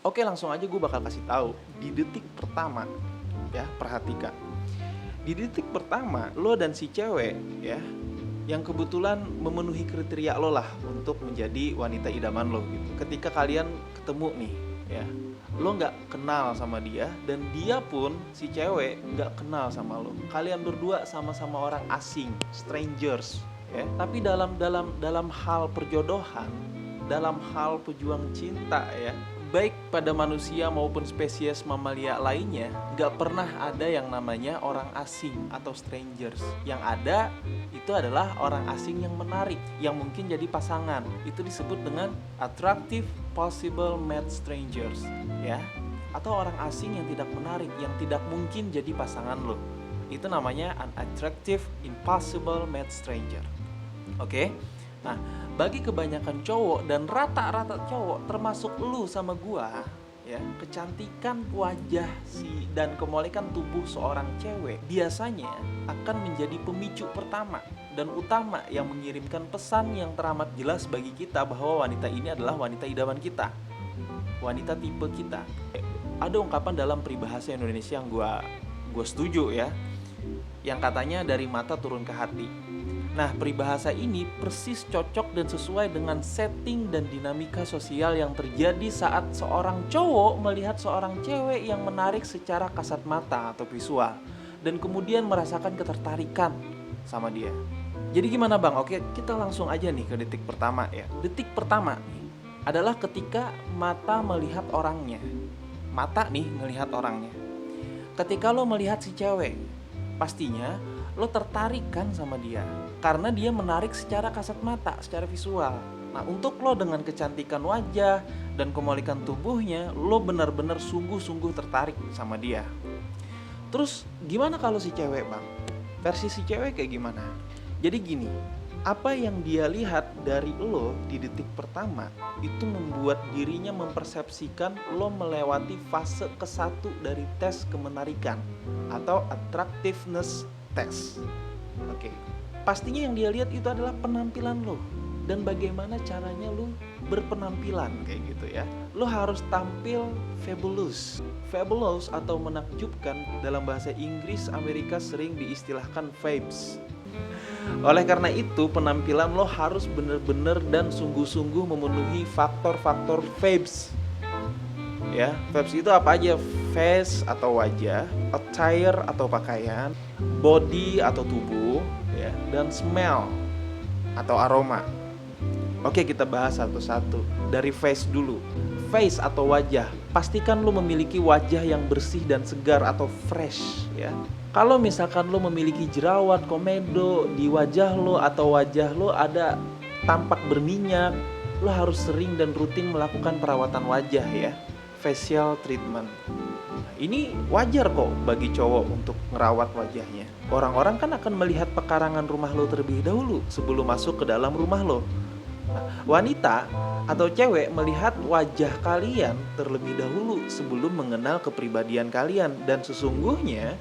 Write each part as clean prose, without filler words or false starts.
Oke, langsung aja gue bakal kasih tahu di detik pertama. Ya, perhatikan. Di detik pertama lo dan si cewek ya, yang kebetulan memenuhi kriteria lo lah untuk menjadi wanita idaman lo gitu. Ketika kalian ketemu nih ya, lo nggak kenal sama dia dan dia pun si cewek nggak kenal sama lo. Kalian berdua sama-sama orang asing, strangers ya. Tapi dalam hal perjodohan, dalam hal pejuang cinta ya, baik pada manusia maupun spesies mamalia lainnya, nggak pernah ada yang namanya orang asing atau strangers. Yang ada itu adalah orang asing yang menarik, yang mungkin jadi pasangan. Itu disebut dengan attractive possible mate strangers ya, atau orang asing yang tidak menarik, yang tidak mungkin jadi pasangan lo. Itu namanya an attractive impossible mate stranger. Oke? Nah, bagi kebanyakan cowok dan rata-rata cowok termasuk lu sama gua ya, kecantikan wajah dan kemolekan tubuh seorang cewek biasanya akan menjadi pemicu pertama dan utama yang mengirimkan pesan yang teramat jelas bagi kita bahwa wanita ini adalah wanita idaman kita, wanita tipe kita. Ada ungkapan dalam peribahasa Indonesia yang gua setuju ya, yang katanya dari mata turun ke hati. Nah, peribahasa ini persis cocok dan sesuai dengan setting dan dinamika sosial yang terjadi saat seorang cowok melihat seorang cewek yang menarik secara kasat mata atau visual dan kemudian merasakan ketertarikan sama dia. Jadi gimana Bang? Oke, kita langsung aja nih ke detik pertama ya. Detik pertama adalah ketika mata melihat orangnya. Mata nih melihat orangnya. Ketika lo melihat si cewek, pastinya lo tertarik kan sama dia karena dia menarik secara kasat mata, secara visual. Nah, untuk lo dengan kecantikan wajah dan kemolekan tubuhnya, lo benar-benar sungguh-sungguh tertarik sama dia. Terus gimana kalau si cewek Bang? Versi si cewek kayak gimana? Jadi gini, apa yang dia lihat dari lo di detik pertama itu membuat dirinya mempersepsikan lo melewati fase ke-1 dari tes kemenarikan atau attractiveness test. Oke. Pastinya yang dia lihat itu adalah penampilan lo dan bagaimana caranya lo berpenampilan kayak gitu ya. Lo harus tampil fabulous. Fabulous atau menakjubkan dalam bahasa Inggris Amerika sering diistilahkan fabs. Oleh karena itu, penampilan lo harus benar-benar dan sungguh-sungguh memenuhi faktor-faktor fabs. Ya, vibes itu apa aja? Face atau wajah, attire atau pakaian, body atau tubuh, ya, dan smell atau aroma. Oke, kita bahas satu-satu. Dari face dulu. Face atau wajah, pastikan lo memiliki wajah yang bersih dan segar atau fresh, ya. Kalau misalkan lo memiliki jerawat, komedo di wajah lo atau wajah lo ada tampak berminyak, lo harus sering dan rutin melakukan perawatan wajah ya. Facial treatment. Ini wajar kok bagi cowok untuk merawat wajahnya. Orang-orang kan akan melihat pekarangan rumah lo terlebih dahulu sebelum masuk ke dalam rumah lo. Nah, wanita atau cewek melihat wajah kalian terlebih dahulu sebelum mengenal kepribadian kalian. Dan sesungguhnya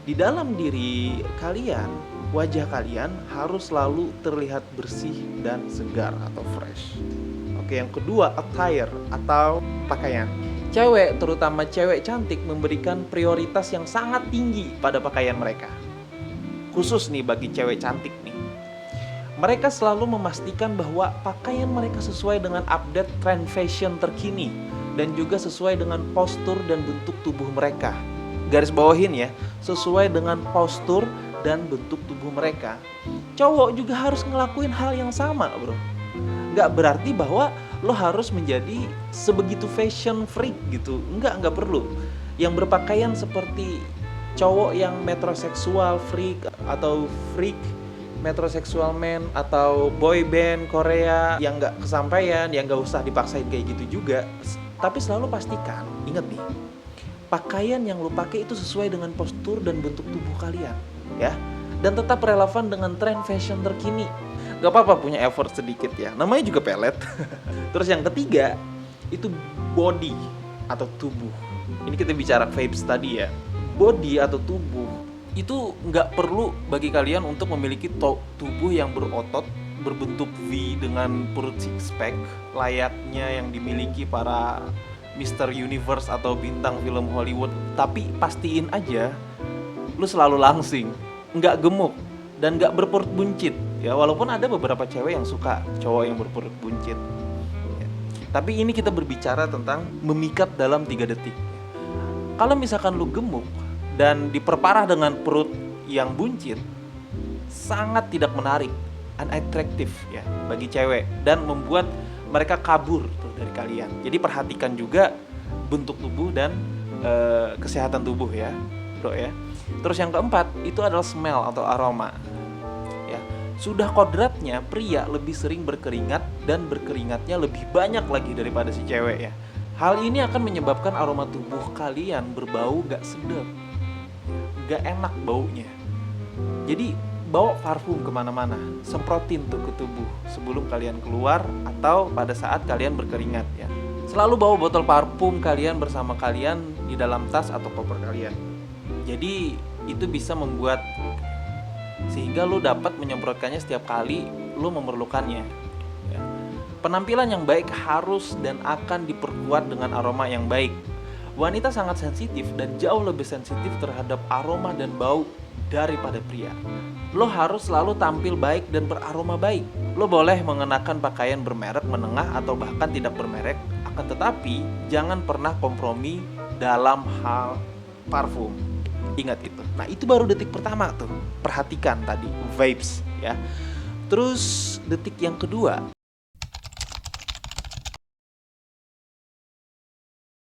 di dalam diri kalian, wajah kalian harus selalu terlihat bersih dan segar atau fresh. Oke, yang kedua, attire atau pakaian. Cewek, terutama cewek cantik, memberikan prioritas yang sangat tinggi pada pakaian mereka. Khusus nih bagi cewek cantik nih. Mereka selalu memastikan bahwa pakaian mereka sesuai dengan update trend fashion terkini dan juga sesuai dengan postur dan bentuk tubuh mereka. Garis bawahin ya, sesuai dengan postur dan bentuk tubuh mereka. Cowok juga harus ngelakuin hal yang sama, bro. Gak berarti bahwa lo harus menjadi sebegitu fashion freak gitu. Enggak perlu. Yang berpakaian seperti cowok yang metroseksual freak atau freak metroseksual man atau boy band Korea yang gak kesampaian, yang gak usah dipaksain kayak gitu juga. Tapi selalu pastikan, ingat nih, pakaian yang lo pakai itu sesuai dengan postur dan bentuk tubuh kalian ya. Dan tetap relevan dengan tren fashion terkini. Gak apa-apa punya effort sedikit ya, namanya juga pelet. Terus yang ketiga, itu body atau tubuh. Ini kita bicara vibes tadi ya. Body atau tubuh, itu gak perlu bagi kalian untuk memiliki tubuh yang berotot, berbentuk V dengan perut six pack, layaknya yang dimiliki para Mister Universe atau bintang film Hollywood, tapi pastiin aja lu selalu langsing, nggak gemuk, dan nggak berperut buncit. Ya, walaupun ada beberapa cewek yang suka cowok yang berperut buncit. Ya. Tapi ini kita berbicara tentang memikat dalam 3 detik. Kalau misalkan lu gemuk dan diperparah dengan perut yang buncit, sangat tidak menarik, unattractive ya bagi cewek, dan membuat mereka kabur tuh dari kalian. Jadi perhatikan juga bentuk tubuh dan kesehatan tubuh ya, bro ya. Terus yang keempat itu adalah smell atau aroma. Ya, sudah kodratnya pria lebih sering berkeringat dan berkeringatnya lebih banyak lagi daripada si cewek ya. Hal ini akan menyebabkan aroma tubuh kalian berbau gak sedap, gak enak baunya. Jadi bawa parfum kemana-mana, semprotin tuh ke tubuh sebelum kalian keluar atau pada saat kalian berkeringat ya. Selalu bawa botol parfum kalian bersama kalian di dalam tas atau koper kalian. Jadi itu bisa membuat sehingga lo dapat menyemprotkannya setiap kali lo memerlukannya ya. Penampilan yang baik harus dan akan diperkuat dengan aroma yang baik. Wanita sangat sensitif dan jauh lebih sensitif terhadap aroma dan bau daripada pria. Lo harus selalu tampil baik dan beraroma baik. Lo boleh mengenakan pakaian bermerek menengah atau bahkan tidak bermerek, akan tetapi jangan pernah kompromi dalam hal parfum. Ingat itu. Nah, itu baru detik pertama tuh. Perhatikan tadi vibes ya. Terus detik yang kedua,